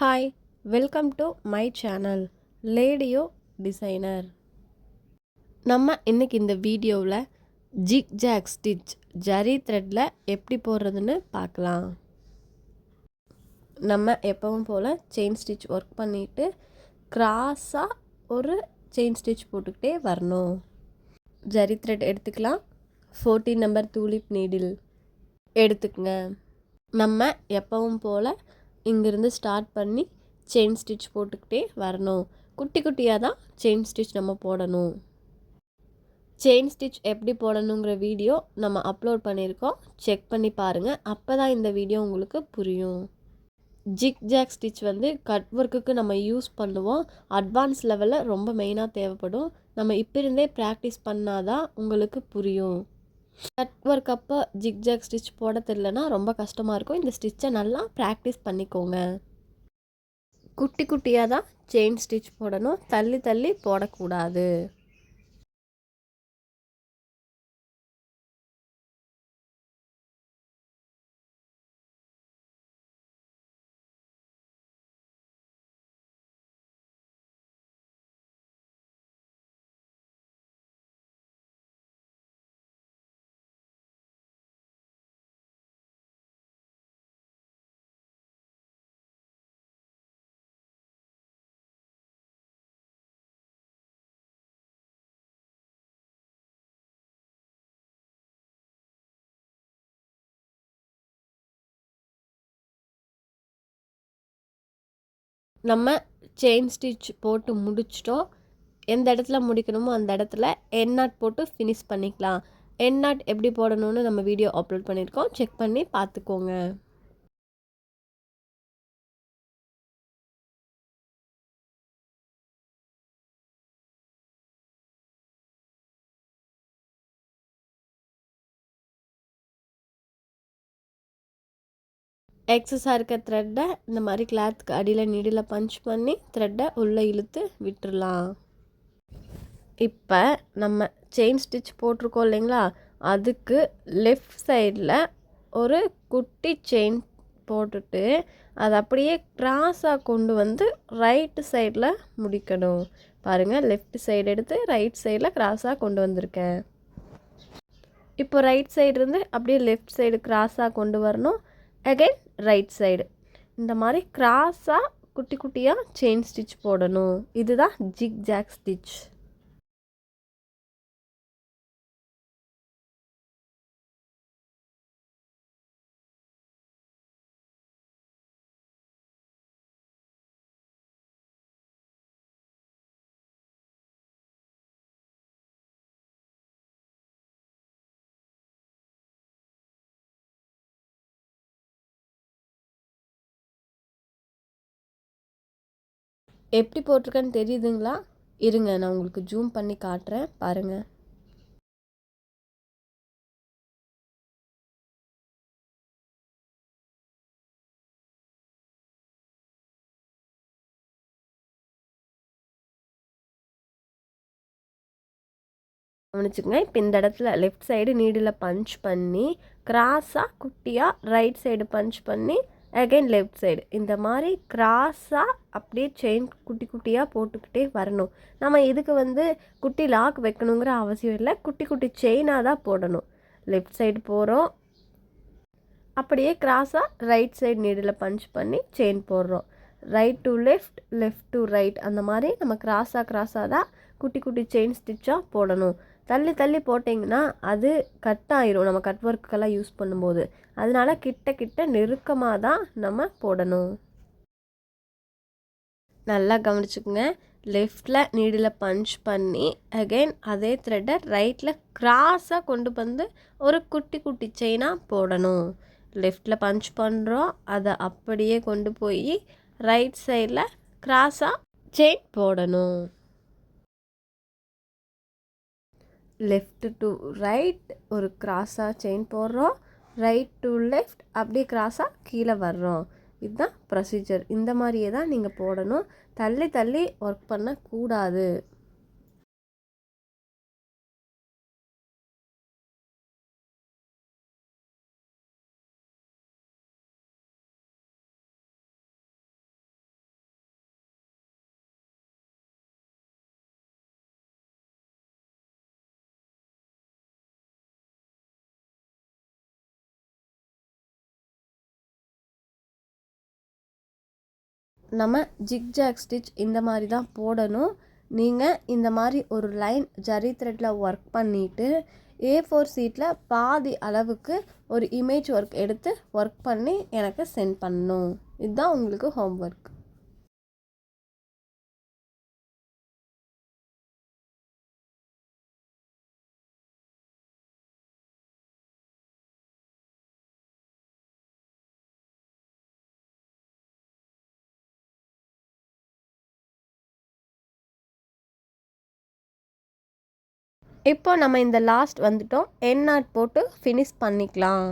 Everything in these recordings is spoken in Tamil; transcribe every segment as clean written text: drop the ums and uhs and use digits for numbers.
Hi, welcome to my channel லேடியோ டிசைனர். நம்ம இன்னைக்கு இந்த வீடியோவில் ஜிக் ஜாக் ஸ்டிச் ஜரி த்ரெட்டில் எப்படி போடுறதுன்னு பார்க்கலாம். நம்ம எப்பவும் போல் செயின் ஸ்டிச் ஒர்க் பண்ணிவிட்டு கிராஸாக ஒரு செயின் ஸ்டிச் போட்டுக்கிட்டே வரணும். ஜரி த்ரெட் எடுத்துக்கலாம். 14 நம்பர் தூளிப் நீடில் எடுத்துக்கங்க. நம்ம எப்பவும் போல் இங்கிருந்து ஸ்டார்ட் பண்ணி செயின் ஸ்டிச் போட்டுக்கிட்டே வரணும். குட்டி குட்டியாக தான் செயின் ஸ்டிச் நம்ம போடணும். செயின் ஸ்டிச் எப்படி போடணுங்கிற வீடியோ நம்ம அப்லோட் பண்ணியிருக்கோம், செக் பண்ணி பாருங்கள். அப்போ தான் இந்த வீடியோ உங்களுக்கு புரியும். ஜிக் ஜாக் ஸ்டிச் கட் ஒர்க்குக்கு நம்ம யூஸ் பண்ணுவோம். அட்வான்ஸ் லெவலில் ரொம்ப மெயினாக தேவைப்படும். நம்ம இப்போ இருந்தே ப்ராக்டிஸ் பண்ணாதான் உங்களுக்கு புரியும். கட் ஒர்க் அப்போ ஜிக் ஜாக் ஸ்டிச் போட தெரியலனா ரொம்ப கஷ்டமாக இருக்கும். இந்த ஸ்டிச்சை நல்லா ப்ராக்டிஸ் பண்ணிக்கோங்க. குட்டி குட்டியாக தான் செயின் ஸ்டிச் போடணும், தள்ளி தள்ளி போடக்கூடாது. நம்ம செயின் ஸ்டிச் போட்டு முடிச்சிட்டோம். எந்த இடத்துல முடிக்கணுமோ அந்த இடத்துல என் நாட் போட்டு ஃபினிஷ் பண்ணிக்கலாம். என் நாட் எப்படி போடணும்னு நம்ம வீடியோ அப்லோட் பண்ணியிருக்கோம், செக் பண்ணி பார்த்துக்கோங்க. எக்ஸஸாக இருக்க த்ரெட்டை இந்த மாதிரி கிளாத்துக்கு அடியில் நீடில் பஞ்ச் பண்ணி த்ரெட்டை உள்ளே இழுத்து விட்டுடலாம். இப்போ நம்ம செயின் ஸ்டிச் போட்டிருக்கோம் இல்லைங்களா, அதுக்கு லெஃப்ட் சைடில் ஒரு குட்டி செயின் போட்டுட்டு அதை அப்படியே கிராஸாக கொண்டு வந்து ரைட்டு சைடில் முடிக்கணும். பாருங்கள், லெஃப்ட் சைடு எடுத்து ரைட் சைடில் கிராஸாக கொண்டு வந்திருக்கேன். இப்போ ரைட் சைடு இருந்து அப்படியே லெஃப்ட் சைடு கிராஸாக கொண்டு வரணும். அகைன் ரைட் சைடு இந்த மாதிரி கிராஸாக குட்டி குட்டியாக செயின் ஸ்டிச் போடணும். இதுதான் ஜிக் ஜாக் ஸ்டிச். எப்படி போட்டிருக்கேன்னு தெரியுதுங்களா? இருங்க, நான் உங்களுக்கு ஜூம் பண்ணி காட்டுறேன், பாருங்கள். கவனிச்சுக்கங்க. இப்போ இந்த இடத்துல லெஃப்ட் சைடு நீடில் பஞ்ச் பண்ணி கிராஸாக குட்டியாக ரைட் சைடு பஞ்ச் பண்ணி அகைன் லெஃப்ட் சைடு இந்த மாதிரி கிராஸாக அப்படியே செயின் குட்டி குட்டியாக போட்டுக்கிட்டே வரணும். நம்ம இதுக்கு குட்டி லாக் வைக்கணுங்கிற அவசியம் இல்லை, குட்டி குட்டி செயினாக தான் போடணும். லெஃப்ட் சைடு போகிறோம், அப்படியே கிராஸாக ரைட் சைடு நீடில் பஞ்ச் பண்ணி செயின் போடுறோம். Right to left, left to right, அந்த மாதிரி நம்ம கிராஸாக தான் குட்டி குட்டி செயின் ஸ்டிச்சாக போடணும். தள்ளி தள்ளி போட்டிங்கன்னா அது கட் ஆயிரும் நம்ம கட் ஒர்க்குக்கெல்லாம் யூஸ் பண்ணும்போது. அதனால கிட்ட கிட்ட நெருக்கமாக தான் நம்ம போடணும். நல்லா கவனிச்சுக்கோங்க. லெஃப்டில் நீடில் பஞ்ச் பண்ணி அகெயின் அதே த்ரெட்டை ரைட்டில் கிராஸாக கொண்டு வந்து ஒரு குட்டி குட்டி செயினாக போடணும். லெஃப்டில் பஞ்ச் பண்ணுறோம், அதை அப்படியே கொண்டு போய் ரைட் சைடில் கிராஸாக செயின் போடணும். லெஃப்ட் டு ரைட் ஒரு கிராஸாக செயின் போடுறோம், ரைட் டு லெஃப்ட் அப்படியே கிராஸாக கீழே வர்றோம். இதுதான் ப்ரொசீஜர். இந்த மாதிரியே தான் நீங்கள் போடணும். தள்ளி தள்ளி ஒர்க் பண்ணக்கூடாது. நம்ம ஜிக்ஜாக் ஸ்டிச் இந்த மாதிரி தான் போடணும். நீங்கள் இந்த மாதிரி ஒரு லைன் ஜரி த்ரெட்டில் ஒர்க் பண்ணிவிட்டு A4 சீட்டில் பாதி அளவுக்கு ஒரு இமேஜ் ஒர்க் எடுத்து ஒர்க் பண்ணி எனக்கு சென்ட் பண்ணணும். இதுதான் உங்களுக்கு ஹோம்ஒர்க். இப்போ நம்ம இந்த லாஸ்ட் வந்துட்டோம். எண்ட் நாட் போட்டு ஃபினிஷ் பண்ணிக்கலாம்.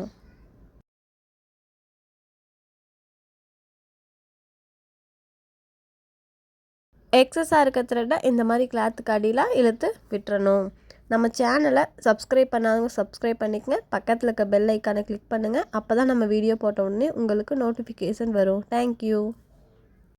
எக்ஸஸாக இருக்க த்ரெட்டை இந்த மாதிரி கிளாத்துக்கு அடியில் இழுத்து விட்டுறணும். நம்ம சேனலை சப்ஸ்கிரைப் பண்ணாதவங்க சப்ஸ்கிரைப் பண்ணிக்கங்க. பக்கத்தில் இருக்க பெல் ஐக்கானை கிளிக் பண்ணுங்கள். அப்போ தான் நம்ம வீடியோ போட்ட உடனே உங்களுக்கு நோட்டிஃபிகேஷன் வரும். தேங்க்யூ.